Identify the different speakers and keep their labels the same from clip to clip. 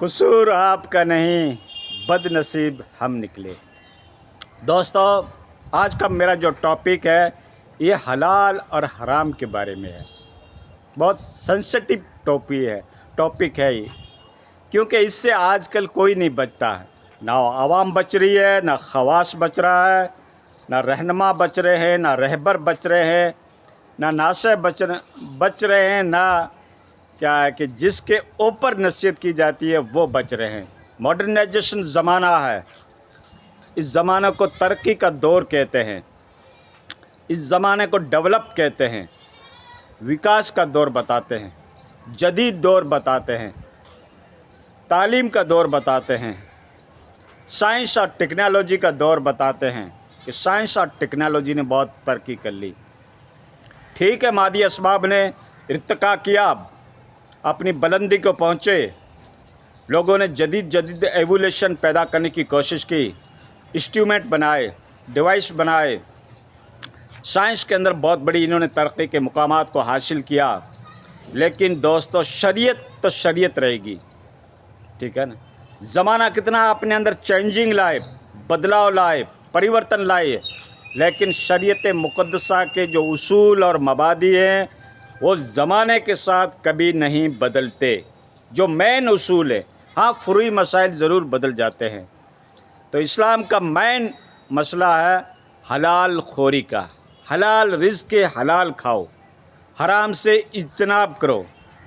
Speaker 1: قصور آپ کا نہیں، بد نصیب ہم نکلے۔ دوستو، آج کا میرا جو ٹاپک ہے یہ حلال اور حرام کے بارے میں ہے۔ بہت سینسٹیو ٹاپک ہے یہ، کیونکہ اس سے آج کل کوئی نہیں بچتا ہے۔ نہ عوام بچ رہی ہے، نہ خواص بچ رہا ہے، نہ رہنما بچ رہے ہیں، نہ رہبر بچ رہے ہیں، نہ ناصح بچ رہے ہیں، نہ کیا ہے کہ جس کے اوپر نصیحت کی جاتی ہے وہ بچ رہے ہیں۔ ماڈرنائزیشن زمانہ ہے، اس زمانے کو ترقی کا دور کہتے ہیں، اس زمانے کو ڈیولپ کہتے ہیں، وکاس کا دور بتاتے ہیں، جدید دور بتاتے ہیں، تعلیم کا دور بتاتے ہیں، سائنس اور ٹیکنالوجی کا دور بتاتے ہیں کہ سائنس اور ٹیکنالوجی نے بہت ترقی کر لی۔ ٹھیک ہے، مادی اسباب نے ارتقا کیا، اپنی بلندی کو پہنچے، لوگوں نے جدید ایولیوشن پیدا کرنے کی کوشش کی، انسٹرومنٹ بنائے، ڈیوائس بنائے، سائنس کے اندر بہت بڑی انہوں نے ترقی کے مقامات کو حاصل کیا۔ لیکن دوستو، شریعت تو شریعت رہے گی، ٹھیک ہے نا۔ زمانہ کتنا اپنے اندر چینجنگ لائے، بدلاؤ لائے، پریورتن لائے، لیکن شریعت مقدسہ کے جو اصول اور مبادی ہیں وہ زمانے کے ساتھ کبھی نہیں بدلتے۔ جو مین اصول ہے، ہاں فروعی مسائل ضرور بدل جاتے ہیں۔ تو اسلام کا مین مسئلہ ہے حلال خوری کا، حلال رزق کے حلال کھاؤ، حرام سے اجتناب کرو،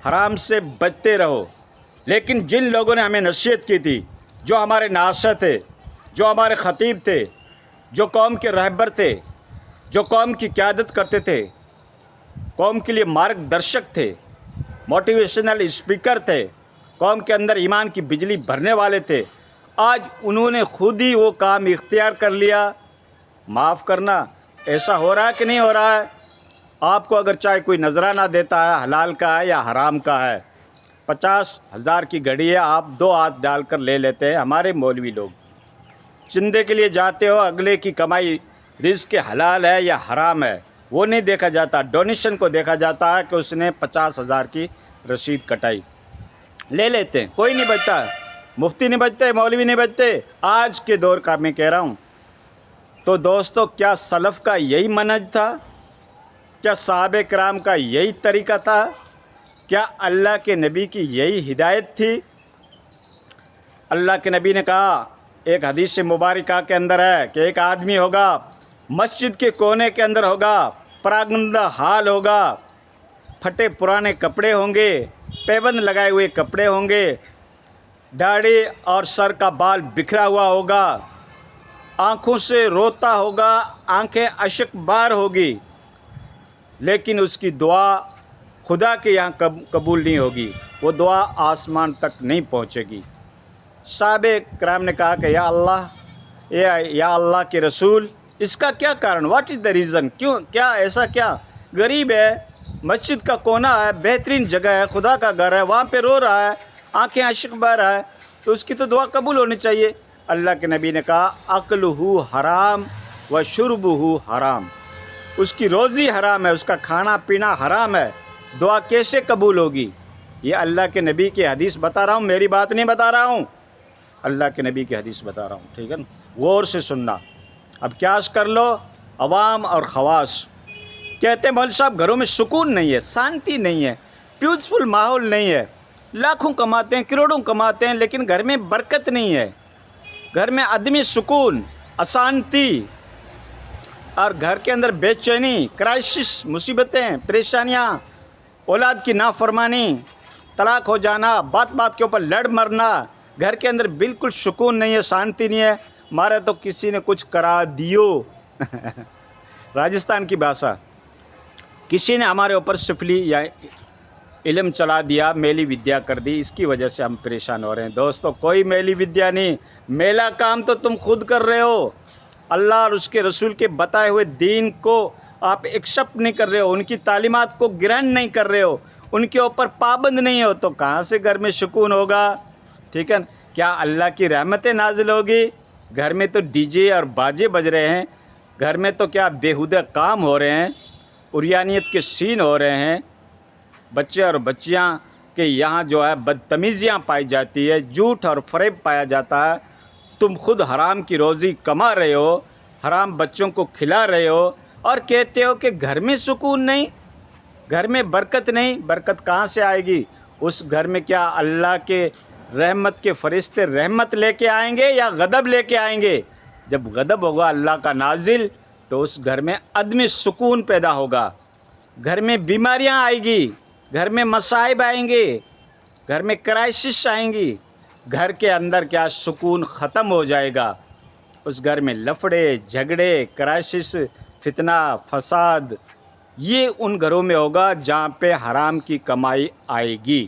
Speaker 1: حرام سے بچتے رہو۔ لیکن جن لوگوں نے ہمیں نصیحت کی تھی، جو ہمارے ناصح تھے، جو ہمارے خطیب تھے، جو قوم کے رہبر تھے، جو قوم کی قیادت کرتے تھے، قوم کے لیے مارگ درشک تھے، موٹیویشنل اسپیکر تھے، قوم کے اندر ایمان کی بجلی بھرنے والے تھے، آج انہوں نے خود ہی وہ کام اختیار کر لیا۔ معاف کرنا، ایسا ہو رہا ہے کہ نہیں ہو رہا ہے؟ آپ کو اگر چاہے کوئی نذرانہ دیتا ہے، حلال کا ہے یا حرام کا ہے، 50,000 کی گھڑی ہے، آپ 2 ہاتھ ڈال کر لے لیتے ہیں۔ ہمارے مولوی لوگ چندے کے لیے جاتے ہو، اگلے کی کمائی رزق کے حلال ہے یا حرام ہے وہ نہیں دیکھا جاتا، ڈونیشن کو دیکھا جاتا ہے کہ اس نے 50,000 کی رسید کٹائی، لے لیتے ہیں۔ کوئی نہیں بچتا، مفتی نہیں بچتے، مولوی نہیں بچتے، آج کے دور کا میں کہہ رہا ہوں۔ تو دوستو، کیا سلف کا یہی منہج تھا؟ کیا صحابہ کرام کا یہی طریقہ تھا؟ کیا اللہ کے نبی کی یہی ہدایت تھی؟ اللہ کے نبی نے کہا، ایک حدیث مبارکہ کے اندر ہے کہ ایک آدمی ہوگا، مسجد کے کونے کے اندر ہوگا، پراگندہ حال ہوگا، پھٹے پرانے کپڑے ہوں گے، پیبند لگائے ہوئے کپڑے ہوں گے، داڑھی اور سر کا بال بکھرا ہوا ہوگا، آنکھوں سے روتا ہوگا، آنکھیں اشک بار ہوگی، لیکن اس کی دعا خدا کے یہاں قبول نہیں ہوگی، وہ دعا آسمان تک نہیں پہنچے گی۔ صحابہ کرام نے کہا کہ یا اللہ کے رسول، اس کا کیا کارن؟ What is the reason? کیوں؟ کیا ایسا کیا؟ غریب ہے، مسجد کا کونا ہے، بہترین جگہ ہے، خدا کا گھر ہے، وہاں پہ رو رہا ہے، آنکھیں اشک بہہ رہا ہے، تو اس کی تو دعا قبول ہونی چاہیے۔ اللہ کے نبی نے کہا، اکلہ حرام و شربہ حرام، اس کی روزی حرام ہے، اس کا کھانا پینا حرام ہے، دعا کیسے قبول ہوگی؟ یہ اللہ کے نبی کی حدیث بتا رہا ہوں، میری بات نہیں بتا رہا ہوں، اللہ کے نبی کی حدیث بتا رہا ہوں، ٹھیک ہے نا؟ غور سے سننا۔ اب قیاس کر لو، عوام اور خواص کہتے ہیں مول صاحب گھروں میں سکون نہیں ہے، شانتی نہیں ہے، پیسفل ماحول نہیں ہے، لاکھوں کماتے ہیں، کروڑوں کماتے ہیں، لیکن گھر میں برکت نہیں ہے، گھر میں عدمی سکون، اشانتی، اور گھر کے اندر بے چینی، کرائسس، مصیبتیں، پریشانیاں، اولاد کی نافرمانی، طلاق ہو جانا، بات بات کے اوپر لڑ مرنا، گھر کے اندر بالکل سکون نہیں ہے، شانتی نہیں ہے۔ مارے تو کسی نے کچھ کرا دیو راجستھان کی بھاشا، کسی نے ہمارے اوپر سفلی یا علم چلا دیا، میلی ودیا کر دی، اس کی وجہ سے ہم پریشان ہو رہے ہیں۔ دوستو، کوئی میلی ودیا نہیں، میلا کام تو تم خود کر رہے ہو۔ اللہ اور اس کے رسول کے بتائے ہوئے دین کو آپ ایکسپٹ نہیں کر رہے ہو، ان کی تعلیمات کو گرہن نہیں کر رہے ہو، ان کے اوپر پابند نہیں ہو، تو کہاں سے گھر میں سکون ہوگا؟ ٹھیک ہے، کیا اللہ کی رحمتیں نازل ہوگی؟ گھر میں تو ڈی جے اور باجے بج رہے ہیں، گھر میں تو کیا بیہودہ کام ہو رہے ہیں، عریانیت کے سین ہو رہے ہیں، بچے اور بچیاں کہ یہاں جو ہے بدتمیزیاں پائی جاتی ہے، جھوٹ اور فریب پایا جاتا ہے. تم خود حرام کی روزی کما رہے ہو، حرام بچوں کو کھلا رہے ہو اور کہتے ہو کہ گھر میں سکون نہیں، گھر میں برکت نہیں. برکت کہاں سے آئے گی؟ اس گھر میں کیا اللہ کے رحمت کے فرشتے رحمت لے کے آئیں گے یا غضب لے کے آئیں گے؟ جب غضب ہوگا اللہ کا نازل تو اس گھر میں عدم سکون پیدا ہوگا، گھر میں بیماریاں آئیں گی، گھر میں مصائب آئیں گے، گھر میں کرائسس آئیں گی، گھر کے اندر کیا سکون ختم ہو جائے گا. اس گھر میں لفڑے جھگڑے کرائسس فتنہ فساد یہ ان گھروں میں ہوگا جہاں پہ حرام کی کمائی آئے گی.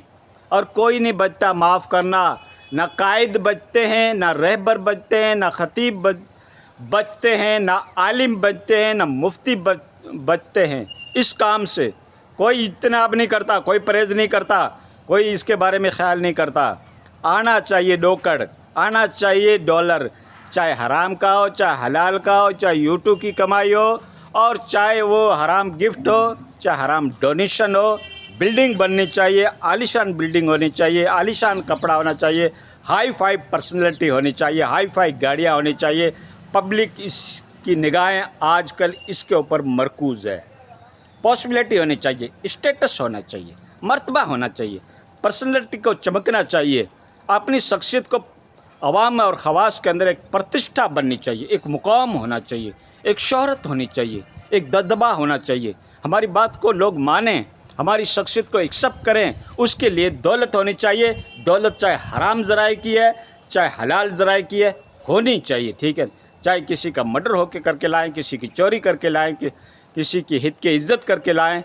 Speaker 1: اور کوئی نہیں بچتا، معاف کرنا، نہ قائد بچتے ہیں، نہ رہبر بچتے ہیں، نہ خطیب بچتے ہیں، نہ عالم بچتے ہیں، نہ مفتی بچتے ہیں. اس کام سے کوئی اجتناب نہیں کرتا، کوئی پرہیز نہیں کرتا، کوئی اس کے بارے میں خیال نہیں کرتا. آنا چاہیے ڈوکڑ، آنا چاہیے ڈالر، چاہے حرام کا ہو چاہے حلال کا ہو، چاہے یوٹیوب کی کمائی ہو اور چاہے وہ حرام گفٹ ہو چاہے حرام ڈونیشن ہو. بلڈنگ بننی چاہیے، عالیشان بلڈنگ ہونی چاہیے، عالیشان کپڑا ہونا چاہیے، ہائی فائی پرسنالٹی ہونی چاہیے، ہائی فائی گاڑیاں ہونی چاہیے. پبلک اس کی نگاہیں آج کل اس کے اوپر مرکوز ہے. پاسبلٹی ہونی چاہیے، اسٹیٹس ہونا چاہیے، مرتبہ ہونا چاہیے، پرسنالٹی کو چمکنا چاہیے، اپنی شخصیت کو عوام اور خواص کے اندر ایک پرتشٹھا بننی چاہیے، ایک مقام ہونا چاہیے، ایک شہرت ہونی چاہیے، ایک دبدبہ ہونا چاہیے. ہماری بات کو لوگ مانیں، ہماری شخصیت کو ایکسیپٹ کریں. اس کے لیے دولت ہونی چاہیے. دولت چاہے حرام ذرائع کی ہے چاہے حلال ذرائع کی ہے، ہونی چاہیے. ٹھیک ہے، چاہے کسی کا مرڈر ہو کے کر کے لائیں، کسی کی چوری کر کے لائیں، کسی کی ہت کی عزت کر کے لائیں،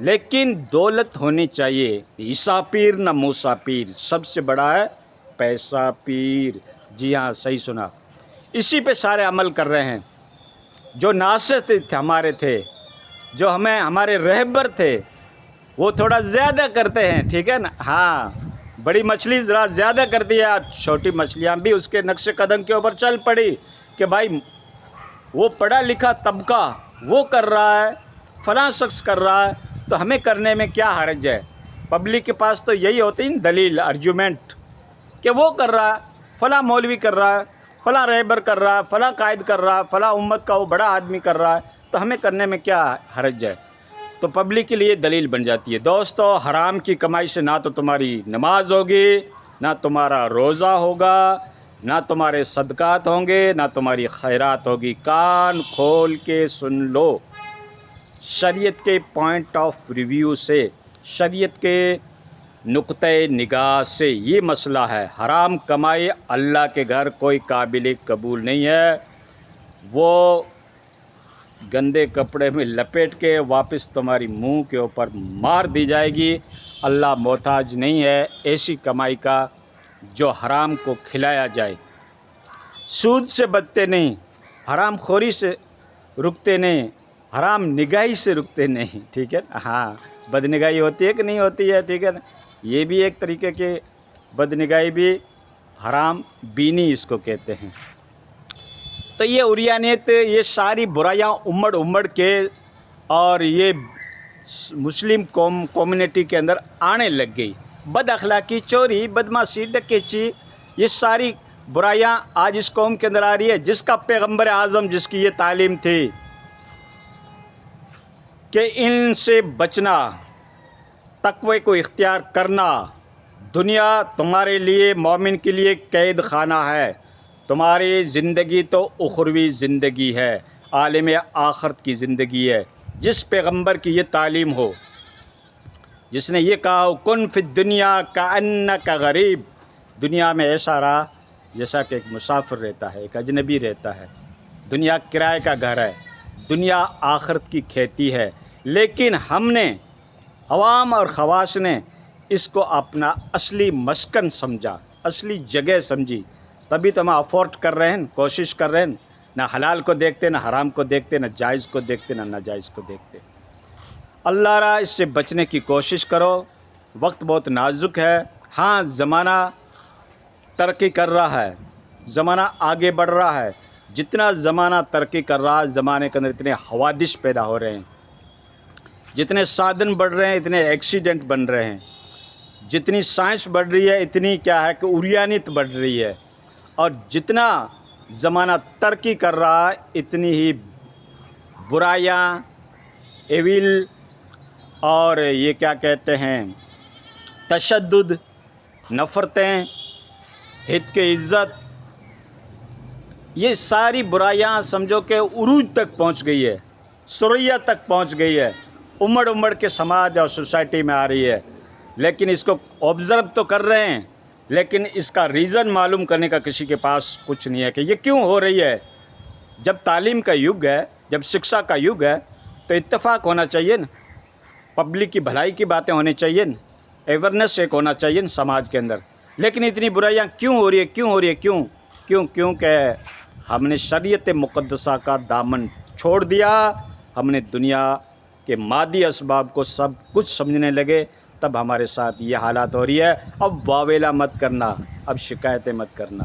Speaker 1: لیکن دولت ہونی چاہیے. عیسیٰ پیر نہ موسیٰ پیر، سب سے بڑا ہے پیسہ پیر. جی ہاں، صحیح سنا. اسی پہ سارے عمل کر رہے ہیں. جو ناصر تھے ہمارے تھے، جو ہمارے رہبر تھے، وہ تھوڑا زیادہ کرتے ہیں. ٹھیک ہے نا؟ ہاں، بڑی مچھلی ذرا زیادہ کرتی ہے، چھوٹی مچھلیاں بھی اس کے نقش قدم کے اوپر چل پڑی کہ بھائی وہ پڑھا لکھا طبقہ وہ کر رہا ہے، فلاں شخص کر رہا ہے، تو ہمیں کرنے میں کیا حرج ہے؟ پبلک کے پاس تو یہی ہوتی ہے دلیل، ارجومنٹ، کہ وہ کر رہا ہے، فلاں مولوی کر رہا ہے، فلاں رہبر کر رہا ہے، فلاں قائد کر رہا ہے، فلاں امت کا وہ بڑا آدمی کر رہا ہے، تو ہمیں کرنے میں کیا حرج ہے؟ تو پبلک کے لیے دلیل بن جاتی ہے. دوستو، حرام کی کمائی سے نہ تو تمہاری نماز ہوگی، نہ تمہارا روزہ ہوگا، نہ تمہارے صدقات ہوں گے، نہ تمہاری خیرات ہوگی. کان کھول کے سن لو. شریعت کے پوائنٹ آف ریویو سے، شریعت کے نقطۂ نگاہ سے یہ مسئلہ ہے. حرام کمائی اللہ کے گھر کوئی قابل قبول نہیں ہے. وہ گندے کپڑے میں لپیٹ کے واپس تمہاری منہ کے اوپر مار دی جائے گی. اللہ محتاج نہیں ہے ایسی کمائی کا جو حرام کو کھلایا جائے. سود سے بچتے نہیں، حرام خوری سے رکتے نہیں، حرام نگاہی سے رکتے نہیں. ٹھیک ہے، ہاں، بد نگاہی ہوتی ہے کہ نہیں ہوتی ہے؟ ٹھیک ہے نا؟ یہ بھی ایک طریقے کے بد نگاہی بھی حرام بینی اس کو کہتے ہیں. تو یہ عریانیت، یہ ساری برائیاں امڑ کے اور یہ مسلم کمیونٹی کے اندر آنے لگ گئی. بد اخلاقی، چوری، بدمعاشی، ڈکیچی، یہ ساری برائیاں آج اس قوم کے اندر آ رہی ہے. جس کا پیغمبر اعظم، جس کی یہ تعلیم تھی کہ ان سے بچنا، تقوی کو اختیار کرنا. دنیا تمہارے لیے، مومن کے لیے قید خانہ ہے. تمہاری زندگی تو اخروی زندگی ہے، عالم آخرت کی زندگی ہے. جس پیغمبر کی یہ تعلیم ہو، جس نے یہ کہا ہو کن فی الدنیا کأنک غریب، دنیا میں ایسا رہا جیسا کہ ایک مسافر رہتا ہے، ایک اجنبی رہتا ہے. دنیا کرائے کا گھر ہے، دنیا آخرت کی کھیتی ہے. لیکن ہم نے، عوام اور خواص نے، اس کو اپنا اصلی مسکن سمجھا، اصلی جگہ سمجھی. تبھی تو ہم افورٹ کر رہے ہیں، کوشش کر رہے ہیں. نہ حلال کو دیکھتے، نہ حرام کو دیکھتے، نہ جائز کو دیکھتے، نہ ناجائز کو دیکھتے. اللہ را اس سے بچنے کی کوشش کرو. وقت بہت نازک ہے. ہاں، زمانہ ترقی کر رہا ہے، زمانہ آگے بڑھ رہا ہے. جتنا زمانہ ترقی کر رہا ہے، زمانے کے اندر اتنے حوادث پیدا ہو رہے ہیں، جتنے سادھن بڑھ رہے ہیں اتنے ایکسیڈنٹ بن رہے ہیں. جتنی سائنس بڑھ رہی ہے اتنی کیا ہے کہ عریانیت بڑھ رہی ہے، اور جتنا زمانہ ترقی کر رہا ہے اتنی ہی برائیاں، ایویل، اور یہ کیا کہتے ہیں تشدد، نفرتیں، ہت کے عزت، یہ ساری برائیاں سمجھو کہ عروج تک پہنچ گئی ہے، ثریا تک پہنچ گئی ہے، امڑ امڑ کے سماج اور سوسائٹی میں آ رہی ہے. لیکن اس کو آبزرو تو کر رہے ہیں، لیکن اس کا ریزن معلوم کرنے کا کسی کے پاس کچھ نہیں ہے کہ یہ کیوں ہو رہی ہے. جب تعلیم کا یگ ہے، جب شکشا کا یگ ہے تو اتفاق ہونا چاہیے نا، پبلک کی بھلائی کی باتیں ہونی چاہیے نا، ایورنیس ایک ہونا چاہیے نا سماج کے اندر. لیکن اتنی برائیاں کیوں ہو رہی ہے، کیوں ہو رہی ہے، کیونکہ ہم نے شریعت مقدسہ کا دامن چھوڑ دیا، ہم نے دنیا کے مادی اسباب کو سب کچھ سمجھنے لگے، تب ہمارے ساتھ یہ حالات ہو رہی ہے. اب واویلا مت کرنا، اب شکایتیں مت کرنا.